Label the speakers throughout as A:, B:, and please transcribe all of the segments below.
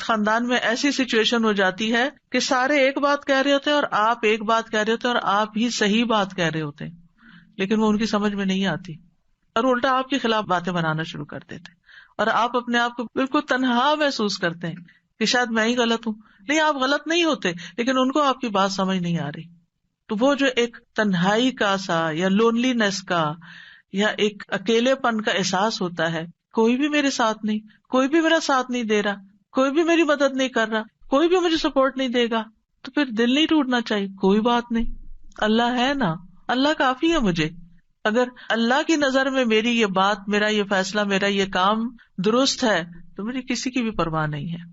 A: خاندان میں ایسی سچویشن ہو جاتی ہے کہ سارے ایک بات کہہ رہے ہوتے ہیں اور آپ ایک بات کہہ رہے ہوتے ہیں اور آپ ہی صحیح بات کہہ رہے ہوتے ہیں، لیکن وہ ان کی سمجھ میں نہیں آتی اور الٹا آپ کے خلاف باتیں بنانا شروع کر دیتے ہیں، اور آپ اپنے آپ کو بالکل تنہا محسوس کرتے ہیں کہ شاید میں ہی غلط ہوں. نہیں، آپ غلط نہیں ہوتے، لیکن ان کو آپ کی بات سمجھ نہیں آ رہی. تو وہ جو ایک تنہائی کا سا یا لونلی نیس کا یا ایک اکیلے پن کا احساس ہوتا ہے، کوئی بھی میرے ساتھ نہیں، کوئی بھی میرا ساتھ نہیں دے رہا، کوئی بھی میری مدد نہیں کر رہا، کوئی بھی مجھے سپورٹ نہیں دے گا، تو پھر دل نہیں ٹوٹنا چاہیے. کوئی بات نہیں، اللہ ہے نا، اللہ کافی ہے مجھے. اگر اللہ کی نظر میں میری یہ بات، میرا یہ فیصلہ، میرا یہ کام درست ہے تو مجھے کسی کی بھی پرواہ نہیں ہے.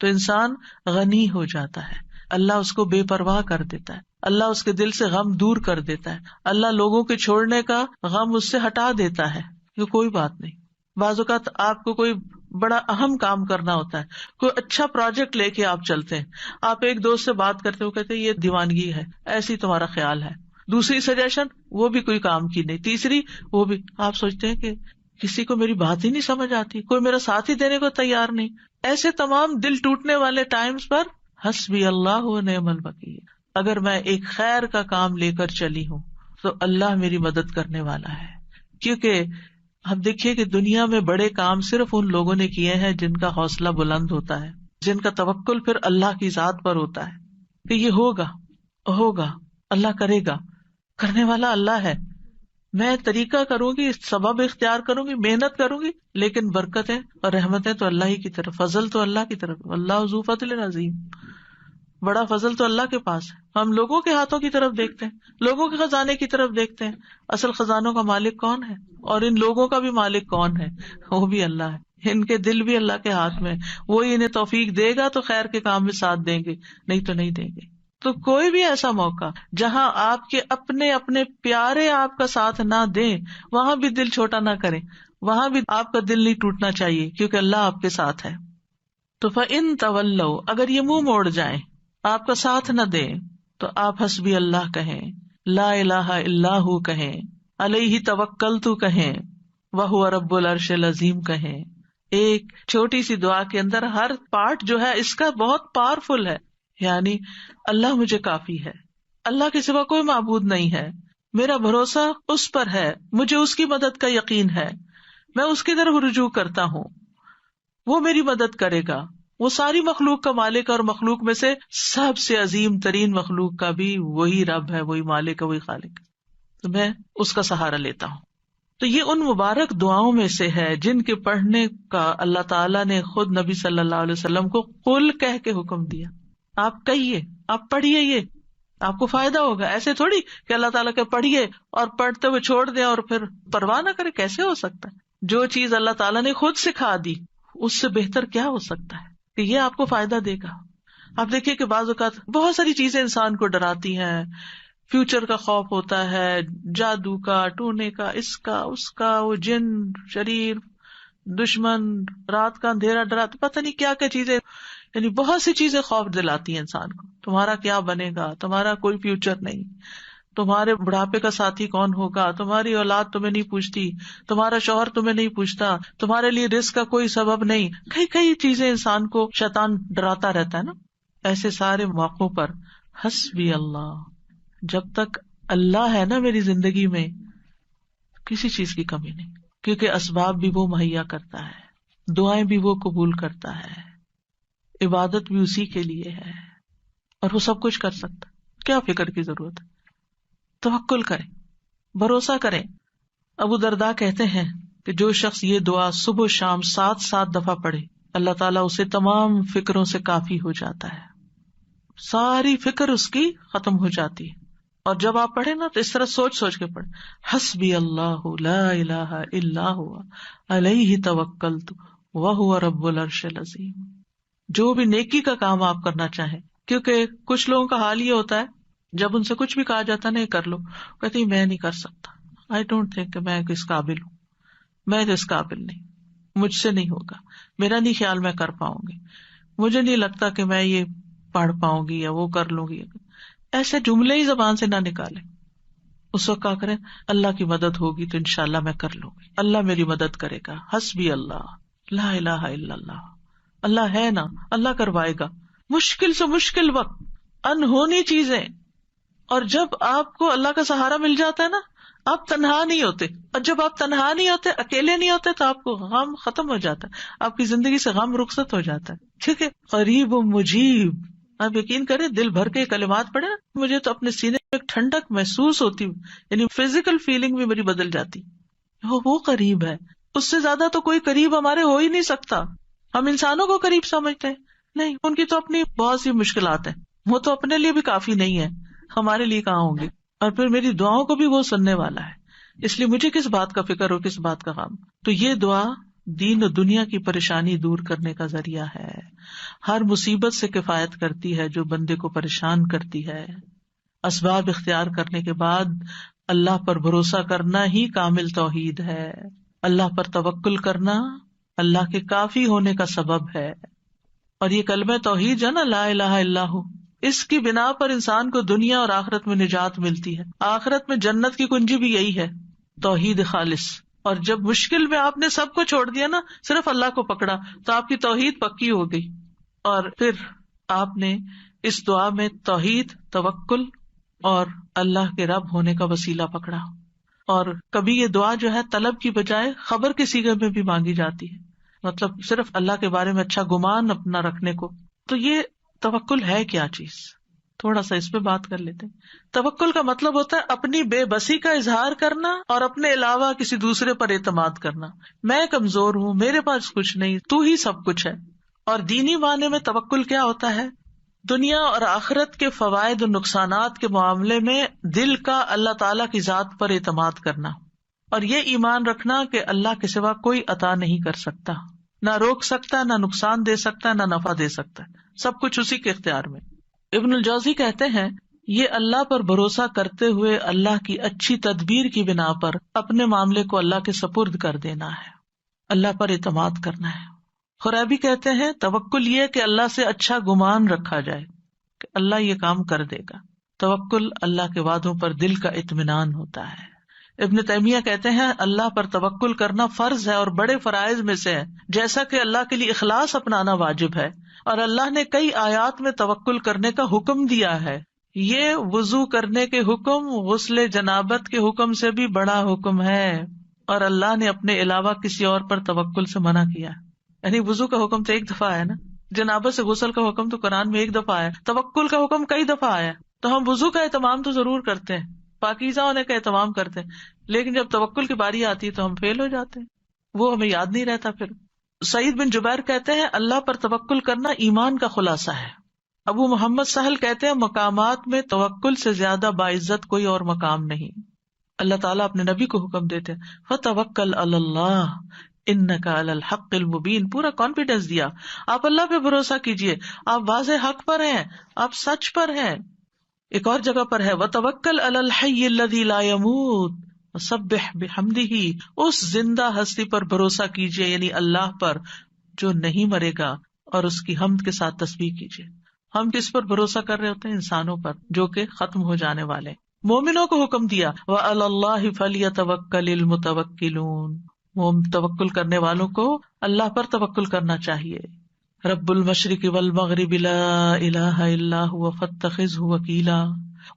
A: تو انسان غنی ہو جاتا ہے، اللہ اس کو بے پرواہ کر دیتا ہے، اللہ اس کے دل سے غم دور کر دیتا ہے، اللہ لوگوں کے چھوڑنے کا غم اس سے ہٹا دیتا ہے کہ کوئی بات نہیں. بعض اوقات آپ کو کوئی بڑا اہم کام کرنا ہوتا ہے، کوئی اچھا پروجیکٹ لے کے آپ چلتے ہیں، آپ ایک دوست سے بات کرتے ہو، کہتے ہیں یہ دیوانگی ہے، ایسی تمہارا خیال ہے، دوسری سجیشن وہ بھی کوئی کام کی نہیں، تیسری وہ بھی، آپ سوچتے ہیں کہ کسی کو میری بات ہی نہیں سمجھ آتی، کوئی میرا ساتھ ہی دینے کو تیار نہیں. ایسے تمام دل ٹوٹنے والے ٹائمز پر حسبی اللہ و نعم الوکیل، اگر میں ایک خیر کا کام لے کر چلی ہوں تو اللہ میری مدد کرنے والا ہے. کیونکہ ہم دیکھیے کہ دنیا میں بڑے کام صرف ان لوگوں نے کیے ہیں جن کا حوصلہ بلند ہوتا ہے، جن کا توکل پھر اللہ کی ذات پر ہوتا ہے کہ یہ ہوگا، اللہ کرے گا، کرنے والا اللہ ہے. میں طریقہ کروں گی، سبب اختیار کروں گی، محنت کروں گی، لیکن برکتیں اور رحمتیں تو اللہ ہی کی طرف، فضل تو اللہ کی طرف. اللہ ذو فضل عظیم، بڑا فضل تو اللہ کے پاس ہے. ہم لوگوں کے ہاتھوں کی طرف دیکھتے ہیں، لوگوں کے خزانے کی طرف دیکھتے ہیں، اصل خزانوں کا مالک کون ہے؟ اور ان لوگوں کا بھی مالک کون ہے؟ وہ بھی اللہ ہے. ان کے دل بھی اللہ کے ہاتھ میں، وہی انہیں توفیق دے گا تو خیر کے کام میں ساتھ دیں گے، نہیں تو نہیں دیں گے. تو کوئی بھی ایسا موقع جہاں آپ کے اپنے پیارے آپ کا ساتھ نہ دیں، وہاں بھی دل چھوٹا نہ کریں، وہاں بھی آپ کا دل نہیں ٹوٹنا چاہیے، کیونکہ اللہ آپ کے ساتھ ہے. تو فَإِن تَوَلَّوْا، اگر یہ منہ موڑ جائیں، آپ کا ساتھ نہ دیں، تو آپ حسبی اللہ کہیں، لا الہ الا ہو کہیں، علیہ توکلت کہیں، وہو رب العرش العظیم کہیں. ایک چھوٹی سی دعا کے اندر ہر پارٹ جو ہے اس کا بہت پاورفل ہے. یعنی اللہ مجھے کافی ہے، اللہ کے سوا کوئی معبود نہیں ہے، میرا بھروسہ اس پر ہے، مجھے اس کی مدد کا یقین ہے، میں اس کی طرف رجوع کرتا ہوں، وہ میری مدد کرے گا، وہ ساری مخلوق کا مالک، اور مخلوق میں سے سب سے عظیم ترین مخلوق کا بھی وہی رب ہے، وہی مالک ہے، وہی خالق ہے، تو میں اس کا سہارا لیتا ہوں. تو یہ ان مبارک دعاؤں میں سے ہے جن کے پڑھنے کا اللہ تعالیٰ نے خود نبی صلی اللہ علیہ وسلم کو قل کہہ کے حکم دیا. آپ کہیے، آپ پڑھیے، یہ آپ کو فائدہ ہوگا. ایسے تھوڑی کہ اللہ تعالیٰ کے پڑھیے اور پڑھتے ہوئے چھوڑ دیں اور پھر پرواہ نہ کرے. کیسے ہو سکتا ہے؟ جو چیز اللہ تعالیٰ نے خود سکھا دی اس سے بہتر کیا ہو سکتا ہے کہ یہ آپ کو فائدہ دے گا. آپ دیکھیے کہ بعض اوقات بہت ساری چیزیں انسان کو ڈراتی ہیں، فیوچر کا خوف ہوتا ہے، جادو کا، ٹونے کا، اس کا، وہ جن، شریر، دشمن، رات کا اندھیرا ڈراتا، پتہ نہیں کیا کیا چیزیں، یعنی بہت سی چیزیں خوف دلاتی ہیں انسان کو. تمہارا کیا بنے گا، تمہارا کوئی فیوچر نہیں، تمہارے بڑھاپے کا ساتھی کون ہوگا، تمہاری اولاد تمہیں نہیں پوچھتی، تمہارا شوہر تمہیں نہیں پوچھتا، تمہارے لیے رزق کا کوئی سبب نہیں. کئی چیزیں انسان کو شیطان ڈراتا رہتا ہے نا. ایسے سارے موقعوں پر حسبی اللہ، جب تک اللہ ہے نا میری زندگی میں، کسی چیز کی کمی نہیں، کیونکہ اسباب بھی وہ مہیا کرتا ہے، دعائیں بھی وہ قبول کرتا ہے، عبادت بھی اسی کے لیے ہے، اور وہ سب کچھ کر سکتا. کیا فکر کی ضرورت ہے؟ توکل کریں، بھروسہ کریں. ابو درداء کہتے ہیں کہ جو شخص یہ دعا صبح و شام 7 دفعہ پڑھے، اللہ تعالیٰ اسے تمام فکروں سے کافی ہو جاتا ہے، ساری فکر اس کی ختم ہو جاتی ہے. اور جب آپ پڑھیں نا تو اس طرح سوچ کے پڑھیں، حسبی اللہ لا الہ الا ہوا علیہ توکلت وہو رب العرش العظیم. جو بھی نیکی کا کام آپ کرنا چاہیں، کیونکہ کچھ لوگوں کا حال یہ ہوتا ہے جب ان سے کچھ بھی کہا جاتا نہیں کر لو، کہتے ہیں میں نہیں کر سکتا، آئی ڈونٹ تھنک کہ میں کس قابل ہوں، میں تو اس قابل نہیں، مجھ سے نہیں ہوگا، میرا نہیں خیال میں کر پاؤں گی، مجھے نہیں لگتا کہ میں یہ پڑھ پاؤں گی یا وہ کر لوں گی. ایسے جملے ہی زبان سے نہ نکالیں. اس وقت کیا کریں؟ اللہ کی مدد ہوگی تو انشاءاللہ میں کر لوں گی، اللہ میری مدد کرے گا. حسبی اللہ لا الہ الا اللہ اللہ ہے نا, اللہ کروائے گا. مشکل سے مشکل وقت, انہونی چیزیں, اور جب آپ کو اللہ کا سہارا مل جاتا ہے نا, آپ تنہا نہیں ہوتے. اور جب آپ تنہا نہیں ہوتے, اکیلے نہیں ہوتے, تو آپ کو غم ختم ہو جاتا ہے, آپ کی زندگی سے غم رخصت ہو جاتا ہے. ٹھیک ہے, قریب و مجیب. آپ یقین کریں, دل بھر کے کلمات پڑھے نا, مجھے تو اپنے سینے میں ایک ٹھنڈک محسوس ہوتی, یعنی فزیکل فیلنگ بھی میری بدل جاتی. وہ قریب ہے, اس سے زیادہ تو کوئی قریب ہمارے ہو ہی نہیں سکتا. ہم انسانوں کو قریب سمجھتے ہیں, نہیں, ان کی تو اپنی بہت سی مشکلات ہیں, وہ تو اپنے لیے بھی کافی نہیں ہے, ہمارے لیے کہاں ہوں گے. اور پھر میری دعاؤں کو بھی وہ سننے والا ہے, اس لیے مجھے کس بات کا فکر ہو, کس بات کا غم. تو یہ دعا دین و دنیا کی پریشانی دور کرنے کا ذریعہ ہے, ہر مصیبت سے کفایت کرتی ہے جو بندے کو پریشان کرتی ہے. اسباب اختیار کرنے کے بعد اللہ پر بھروسہ کرنا ہی کامل توحید ہے. اللہ پر توکل کرنا اللہ کے کافی ہونے کا سبب ہے. اور یہ کلمہ توحید جو ہے نا, لا الہ الا ہو, اس کی بنا پر انسان کو دنیا اور آخرت میں نجات ملتی ہے. آخرت میں جنت کی کنجی بھی یہی ہے, توحید خالص. اور جب مشکل میں آپ نے سب کو چھوڑ دیا نا, صرف اللہ کو پکڑا, تو آپ کی توحید پکی ہو گئی. اور پھر آپ نے اس دعا میں توحید, توکل اور اللہ کے رب ہونے کا وسیلہ پکڑا. اور کبھی یہ دعا جو ہے طلب کی بجائے خبر کے صیغے میں بھی مانگی جاتی ہے, مطلب صرف اللہ کے بارے میں اچھا گمان اپنا رکھنے کو. تو یہ توکل ہے کیا چیز, تھوڑا سا اس پہ بات کر لیتے ہیں. توکل کا مطلب ہوتا ہے اپنی بے بسی کا اظہار کرنا اور اپنے علاوہ کسی دوسرے پر اعتماد کرنا. میں کمزور ہوں, میرے پاس کچھ نہیں, تو ہی سب کچھ ہے. اور دینی معنی میں توکل کیا ہوتا ہے, دنیا اور آخرت کے فوائد و نقصانات کے معاملے میں دل کا اللہ تعالی کی ذات پر اعتماد کرنا, اور یہ ایمان رکھنا کہ اللہ کے سوا کوئی عطا نہیں کر سکتا, نہ روک سکتا, نہ نقصان دے سکتا, نہ نفع دے سکتا, سب کچھ اسی کے اختیار میں. ابن الجوزی کہتے ہیں یہ اللہ پر بھروسہ کرتے ہوئے اللہ کی اچھی تدبیر کی بنا پر اپنے معاملے کو اللہ کے سپرد کر دینا ہے, اللہ پر اعتماد کرنا ہے. خرابی کہتے ہیں توکل یہ کہ اللہ سے اچھا گمان رکھا جائے کہ اللہ یہ کام کر دے گا. توکل اللہ کے وعدوں پر دل کا اطمینان ہوتا ہے. ابن تیمیہ کہتے ہیں اللہ پر توکل کرنا فرض ہے اور بڑے فرائض میں سے ہے, جیسا کہ اللہ کے لیے اخلاص اپنانا واجب ہے. اور اللہ نے کئی آیات میں توکل کرنے کا حکم دیا ہے. یہ وضو کرنے کے حکم غسل جنابت کے حکم سے بھی بڑا حکم ہے, اور اللہ نے اپنے علاوہ کسی اور پر توکل سے منع کیا. یعنی وضو کا حکم تو ایک دفعہ آیا نا, جنابت سے غسل کا حکم تو قرآن میں ایک دفعہ آیا, توکل کا حکم کئی دفعہ آیا. تو ہم وضو کا اہتمام تو ضرور کرتے ہیں, پاکیزہ ہونے کا اہتمام کرتے ہیں, لیکن جب توکل کی باری آتی ہے تو ہم فیل ہو جاتے ہیں, وہ ہمیں یاد نہیں رہتا. پھر سعید بن جبیر کہتے ہیں اللہ پر توکل کرنا ایمان کا خلاصہ ہے. ابو محمد سہل کہتے ہیں مقامات میں توکل سے زیادہ باعزت کوئی اور مقام نہیں. اللہ تعالیٰ اپنے نبی کو حکم دیتے ہیں فَتَوَكَّلْ عَلَى اللَّهِ إِنَّكَ عَلَى الْحَقِّ الْمُبِينِ, پورا کانفیڈینس دیا, آپ اللہ پہ بھروسہ کیجئے, آپ واضح حق پر ہیں, آپ سچ پر ہیں. ایک اور جگہ پر ہے وَتَوَكَّلْ عَلَى الْحَيِّ الَّذِي لَا يَمُوتُ وَسَبِّحْ بِحَمْدِهِ, اس زندہ ہستی پر بھروسہ کیجئے, یعنی اللہ پر جو نہیں مرے گا, اور اس کی حمد کے ساتھ تسبیح کیجئے. ہم کس پر بھروسہ کر رہے ہوتے ہیں؟ انسانوں پر جو کہ ختم ہو جانے والے. مومنوں کو حکم دیا وَعَلَى اللَّهِ فَلْيَتَوَكَّلِ الْمُتَوَكِّلُونَ, وہ توکل کرنے والوں کو اللہ پر توکل کرنا چاہیے. رب المشرق والمغرب لا الہ الا هو فاتخذہ وکیلا,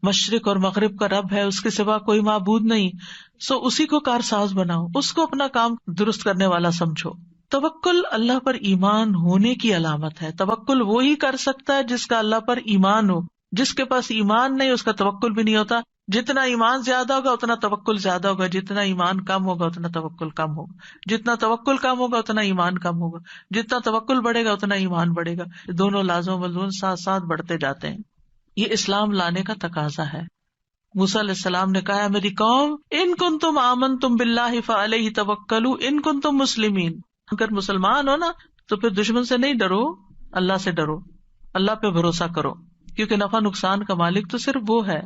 A: مشرق اور مغرب کا رب ہے, اس کے سوا کوئی معبود نہیں, سو اسی کو کارساز بناؤ, اس کو اپنا کام درست کرنے والا سمجھو. توکل اللہ پر ایمان ہونے کی علامت ہے. توکل وہی کر سکتا ہے جس کا اللہ پر ایمان ہو. جس کے پاس ایمان نہیں اس کا توکل بھی نہیں ہوتا. جتنا ایمان زیادہ ہوگا اتنا توکل زیادہ ہوگا, جتنا ایمان کم ہوگا اتنا توکل کم ہوگا, جتنا توکل کم ہوگا اتنا ایمان کم ہوگا, جتنا توکل بڑھے گا اتنا ایمان بڑھے گا. دونوں لازم و ملزوم ساتھ ساتھ بڑھتے جاتے ہیں. یہ اسلام لانے کا تقاضا ہے. موسیٰ علیہ السلام نے کہا میری قوم ان کنتم آمنتم باللہ فعلیہ توکلوا ان کنتم مسلمین, اگر مسلمان ہو نا تو پھر دشمن سے نہیں ڈرو, اللہ سے ڈرو, اللہ پہ بھروسہ کرو, کیونکہ نفع نقصان کا مالک تو صرف وہ ہے.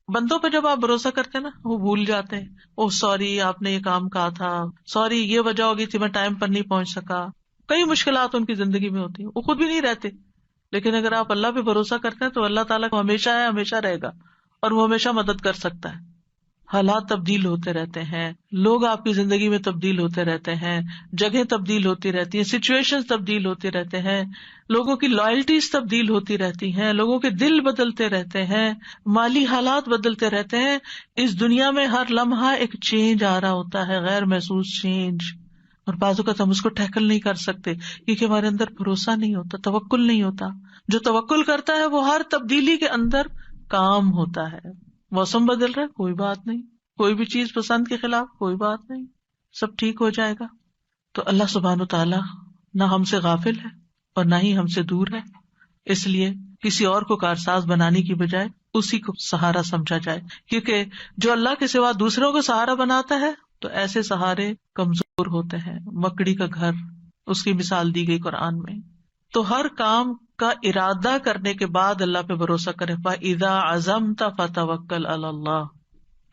A: بندوں پہ جب آپ بھروسہ کرتے ہیں نا وہ بھول جاتے ہیں, اوہ سوری آپ نے یہ کام کہا تھا, سوری یہ وجہ ہوگی تھی میں ٹائم پر نہیں پہنچ سکا. کئی مشکلات ان کی زندگی میں ہوتی ہیں, وہ خود بھی نہیں رہتے. لیکن اگر آپ اللہ پہ بھروسہ کرتے ہیں تو اللہ تعالیٰ کو ہمیشہ ہے, ہمیشہ رہے گا, اور وہ ہمیشہ مدد کر سکتا ہے. حالات تبدیل ہوتے رہتے ہیں، لوگ آپ کی زندگی میں تبدیل ہوتے رہتے ہیں، جگہیں تبدیل ہوتی رہتی ہیں، سچویشن تبدیل ہوتے رہتے ہیں، لوگوں کی لائلٹیز تبدیل ہوتی رہتی ہیں، لوگوں کے دل بدلتے رہتے ہیں، مالی حالات بدلتے رہتے ہیں. اس دنیا میں ہر لمحہ ایک چینج آ رہا ہوتا ہے، غیر محسوس چینج، اور بعض اوقات ہم اس کو ٹیکل نہیں کر سکتے کیونکہ ہمارے اندر بھروسہ نہیں ہوتا، توکل نہیں ہوتا. جو توکل کرتا ہے وہ ہر تبدیلی کے اندر کام ہوتا ہے. موسم بدل رہا ہے، کوئی بات نہیں، کوئی بھی چیز پسند کے خلاف، کوئی بات نہیں، سب ٹھیک ہو جائے گا. تو اللہ سبحانہ تعالیٰ نہ ہم سے غافل ہے اور نہ ہی ہم سے دور ہے، اس لیے کسی اور کو کارساز بنانے کی بجائے اسی کو سہارا سمجھا جائے، کیونکہ جو اللہ کے سوا دوسروں کو سہارا بناتا ہے تو ایسے سہارے کمزور ہوتے ہیں. مکڑی کا گھر، اس کی مثال دی گئی قرآن میں. تو ہر کام کا ارادہ کرنے کے بعد اللہ پہ بھروسہ کرے. فَإِذَا عَزَمْتَ فَتَوَكَّلْ عَلَى اللَّهِ،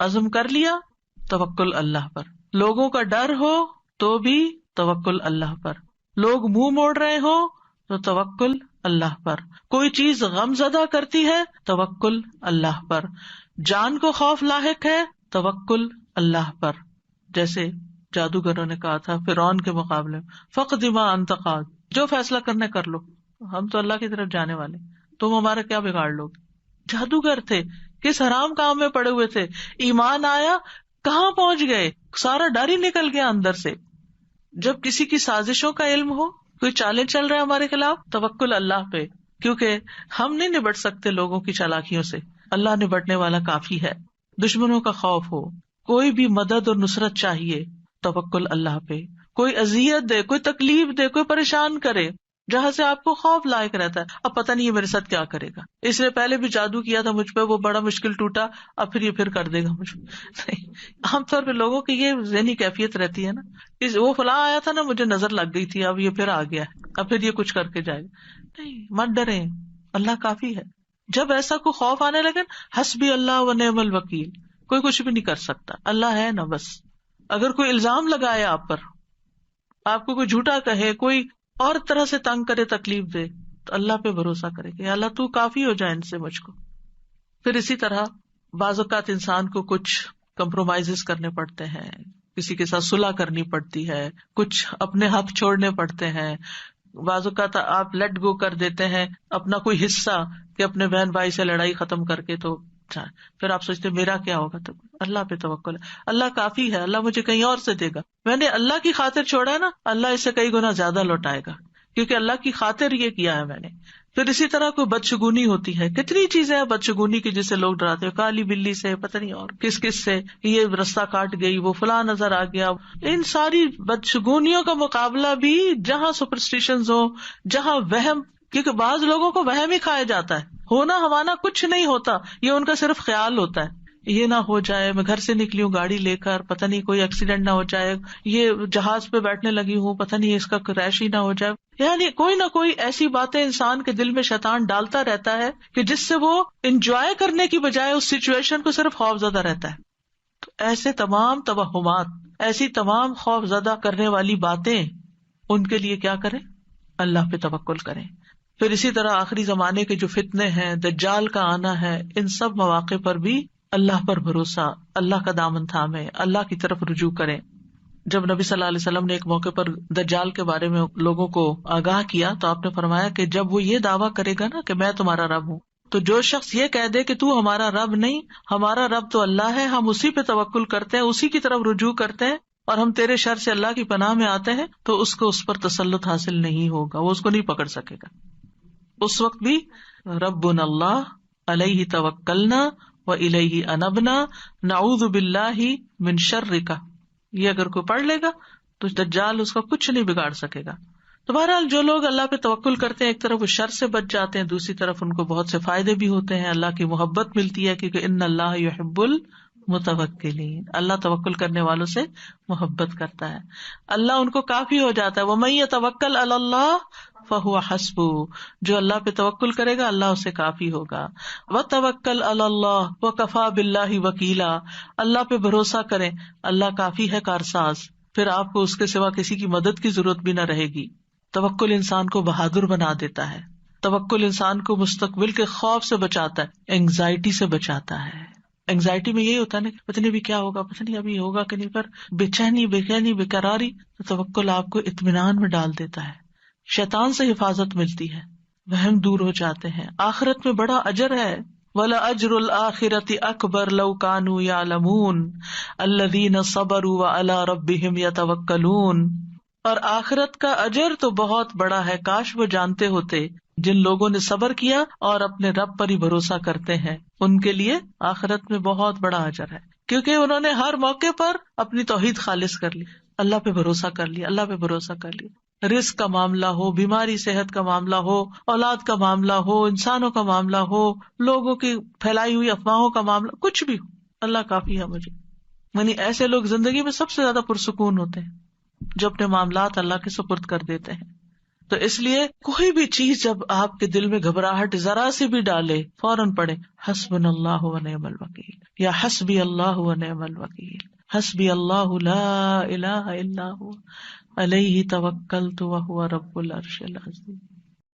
A: عزم کر لیا توکل اللہ پر. لوگوں کا ڈر ہو تو بھی توکل اللہ پر، لوگ منہ موڑ رہے ہو تو توکل اللہ پر، کوئی چیز غم زدہ کرتی ہے توکل اللہ پر، جان کو خوف لاحق ہے توکل اللہ پر. جیسے جادوگروں نے کہا تھا فرعون کے مقابلے میں، فقد ما انت قاد، جو فیصلہ کرنا کر لو، ہم تو اللہ کی طرف جانے والے، تم ہمارا کیا بگاڑ لو گے. جادوگر تھے، کس حرام کام میں پڑے ہوئے تھے، ایمان آیا کہاں پہنچ گئے، سارا ڈر ہی نکل گیا اندر سے. جب کسی کی سازشوں کا علم ہو، کوئی چالیں چل رہا ہے ہمارے خلاف، توکل اللہ پہ، کیونکہ ہم نہیں نبٹ سکتے لوگوں کی چالاکیوں سے، اللہ نبٹنے والا کافی ہے. دشمنوں کا خوف ہو، کوئی بھی مدد اور نصرت چاہیے، توکل اللہ پہ. کوئی اذیت دے، کوئی تکلیف دے، کوئی پریشان کرے، جہاں سے آپ کو خوف لائق رہتا ہے، اب پتہ نہیں یہ میرے ساتھ کیا کرے گا، اس نے پہلے بھی جادو کیا تھا مجھ پہ، وہ بڑا مشکل ٹوٹا، اب پھر یہ پھر کر دے گا مجھ پہ. عام طور پہ لوگوں کی یہ ذہنی کیفیت رہتی ہے نا، وہ فلاں آیا تھا نا، مجھے نظر لگ گئی تھی، اب یہ پھر آ گیا، اب پھر یہ کچھ کر کے جائے گا. نہیں، مت ڈریں، اللہ کافی ہے. جب ایسا کوئی خوف آنے لگے، حسبی اللہ و نعم الوکیل، کوئی کچھ بھی نہیں کر سکتا، اللہ ہے نا بس. اگر کوئی الزام لگائے آپ پر، آپ کو کوئی جھوٹا کہے، کوئی اور طرح سے تنگ کرے، تکلیف دے، تو اللہ پہ بھروسہ کرے کہ اللہ تو کافی ہو جائے ان سے مجھ کو. پھر اسی طرح بعض اوقات انسان کو کچھ کمپرومائز کرنے پڑتے ہیں، کسی کے ساتھ صلح کرنی پڑتی ہے، کچھ اپنے حق چھوڑنے پڑتے ہیں. بعض اوقات آپ لیٹ گو کر دیتے ہیں اپنا کوئی حصہ کہ اپنے بہن بھائی سے لڑائی ختم کر کے، تو پھر آپ سوچتے میرا کیا ہوگا. تو اللہ پہ توکل ہے، اللہ کافی ہے، اللہ مجھے کہیں اور سے دے گا. میں نے اللہ کی خاطر چھوڑا ہے نا، اللہ اس سے کئی گنا زیادہ لوٹائے گا، کیونکہ اللہ کی خاطر یہ کیا ہے میں نے. پھر اسی طرح کوئی بدشگونی ہوتی ہے، کتنی چیزیں ہیں بدشگونی کی جسے لوگ ڈراتے ہیں، کالی بلی سے، پتہ نہیں اور کس کس سے، یہ رستہ کاٹ گئی، وہ فلاں نظر آ گیا. ان ساری بدشگونیوں کا مقابلہ بھی جہاں سپرسٹیشنز ہو، جہاں وہم، کیونکہ بعض لوگوں کو وہم ہی کھایا جاتا ہے، ہونا ہمانا کچھ نہیں ہوتا، یہ ان کا صرف خیال ہوتا ہے. یہ نہ ہو جائے، میں گھر سے نکلی ہوں گاڑی لے کر، پتہ نہیں کوئی ایکسیڈنٹ نہ ہو جائے، یہ جہاز پہ بیٹھنے لگی ہوں، پتہ نہیں اس کا کریش ہی نہ ہو جائے. یعنی کوئی نہ کوئی ایسی باتیں انسان کے دل میں شیطان ڈالتا رہتا ہے کہ جس سے وہ انجوائے کرنے کی بجائے اس سچویشن کو صرف خوف زدہ رہتا ہے. تو ایسے تمام توہمات، ایسی تمام خوف زدہ کرنے والی باتیں، ان کے لیے کیا کریں؟ اللہ پہ توکل کریں. پھر اسی طرح آخری زمانے کے جو فتنے ہیں، دجال کا آنا ہے، ان سب مواقع پر بھی اللہ پر بھروسہ، اللہ کا دامن تھامے، اللہ کی طرف رجوع کریں. جب نبی صلی اللہ علیہ وسلم نے ایک موقع پر دجال کے بارے میں لوگوں کو آگاہ کیا تو آپ نے فرمایا کہ جب وہ یہ دعویٰ کرے گا نا کہ میں تمہارا رب ہوں، تو جو شخص یہ کہہ دے کہ تو ہمارا رب نہیں، ہمارا رب تو اللہ ہے، ہم اسی پہ توکل کرتے ہیں، اسی کی طرف رجوع کرتے ہیں، اور ہم تیرے شر سے اللہ کی پناہ میں آتے ہیں، تو اس کو اس پر تسلط حاصل نہیں ہوگا، وہ اس کو نہیں پکڑ سکے گا. اس وقت بھی ربنا اللہ علیہ توکلنا وإلیہ انبنا نعوذ باللہ من شرک، یہ اگر کوئی پڑھ لے گا تو دجال اس کا کچھ نہیں بگاڑ سکے گا. تو بہرحال جو لوگ اللہ پہ توکل کرتے ہیں، ایک طرف وہ شر سے بچ جاتے ہیں، دوسری طرف ان کو بہت سے فائدے بھی ہوتے ہیں، اللہ کی محبت ملتی ہے، کیونکہ ان اللہ یحب المتوکلین، اللہ توکل کرنے والوں سے محبت کرتا ہے، اللہ ان کو کافی ہو جاتا ہے. ومن یتوکل علی اللہ فہو حسبہ، جو اللہ پہ توکل کرے گا اللہ اسے کافی ہوگا. وتوکل علی اللہ وکفی باللہ وکیلا، اللہ پہ بھروسہ کریں، اللہ کافی ہے کارساز، پھر آپ کو اس کے سوا کسی کی مدد کی ضرورت بھی نہ رہے گی. توکل انسان کو بہادر بنا دیتا ہے، توکل انسان کو مستقبل کے خوف سے بچاتا ہے، اینگزائٹی سے بچاتا ہے. اینگزائٹی میں یہی ہوتا ہے نا، پتہ نہیں ابھی کیا ہوگا، پتہ نہیں ابھی ہوگا کہ نہیں، پر بے چینی بے قراری، تو توکل آپ کو اطمینان میں ڈال دیتا ہے، شیطان سے حفاظت ملتی ہے، وہم دور ہو جاتے ہیں، آخرت میں بڑا اجر ہے۔ وَلَأَجْرُ الْآخِرَةِ أَكْبَرُ لَوْ كَانُوا يَعْلَمُونَ الَّذِينَ صَبَرُوا وَعَلَىٰ رَبِّهِمْ يَتَوَكَّلُونَ، اور آخرت کا اجر تو بہت بڑا ہے، کاش وہ جانتے ہوتے، جن لوگوں نے صبر کیا اور اپنے رب پر ہی بھروسہ کرتے ہیں، ان کے لیے آخرت میں بہت بڑا اجر ہے، کیونکہ انہوں نے ہر موقع پر اپنی توحید خالص کر لی، اللہ پہ بھروسہ کر لیا، اللہ پہ بھروسہ کر لیا، رزق کا معاملہ ہو، بیماری صحت کا معاملہ ہو، اولاد کا معاملہ ہو، انسانوں کا معاملہ ہو، لوگوں کی پھیلائی ہوئی افواہوں کا معاملہ، کچھ بھی ہو، اللہ کافی ہے مجھے۔ یعنی ایسے لوگ زندگی میں سب سے زیادہ پرسکون ہوتے ہیں جو اپنے معاملات اللہ کے سپرد کر دیتے ہیں۔ تو اس لیے کوئی بھی چیز جب آپ کے دل میں گھبراہٹ ذرا سی بھی ڈالے، فوراً پڑھے حسبنا اللہ و نعم الوکیل، یا حسبی اللہ و نعم الوکیل، حسبی اللہ لا الہ الا هو علیہ توکلت وہو رب العرش العظیم۔